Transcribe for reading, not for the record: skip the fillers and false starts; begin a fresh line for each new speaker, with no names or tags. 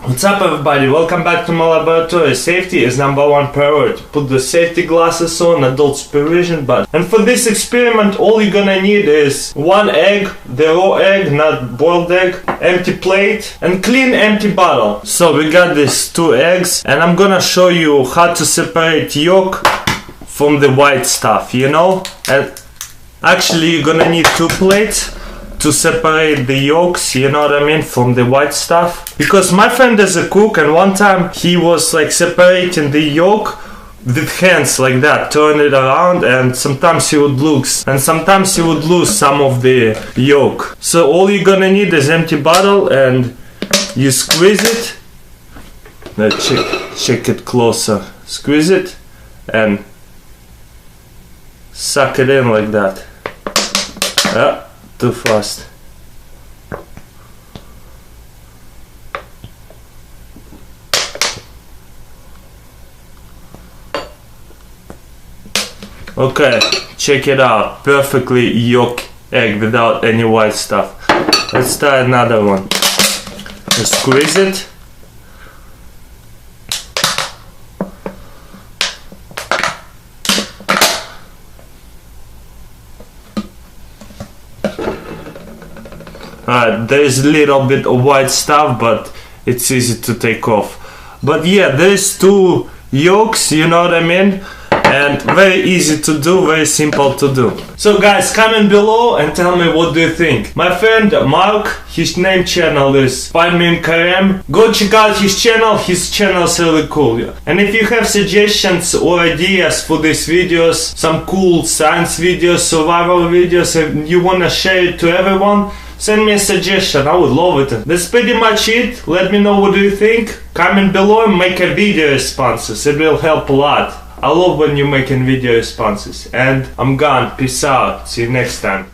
What's up everybody, welcome back to my laboratory. Safety is #1 priority. Put the safety glasses on, adult supervision, and for this experiment all you're gonna need is one egg, the raw egg, not boiled egg, empty plate and clean empty bottle. So we got these 2 eggs and I'm gonna show you how to separate yolk from the white stuff, you know? And actually you're gonna need 2 plates to separate the yolks, you know what I mean, from the white stuff. Because my friend is a cook and one time he was like separating the yolk with hands like that, turn it around, and sometimes he would lose some of the yolk. So all you're gonna need is empty bottle and you squeeze it. Let's check it closer. Squeeze it and suck it in like that. Too fast. Okay, check it out. Perfectly yolk egg without any white stuff. Let's try another one. Just squeeze it. There is a little bit of white stuff, but it's easy to take off. But yeah, there's 2 yolks, you know what I mean? And very easy to do, very simple to do. So guys, comment below and tell me what do you think. My friend Mark, his name channel is Find Me in Karem. Go check out his channel is really cool. And if you have suggestions or ideas for these videos, some cool science videos, survival videos, and you wanna share it to everyone, send me a suggestion, I would love it. That's pretty much it. Let me know what do you think. Comment below and make a video responses, it will help a lot. I love when you're making video responses. And I'm gone, peace out, see you next time.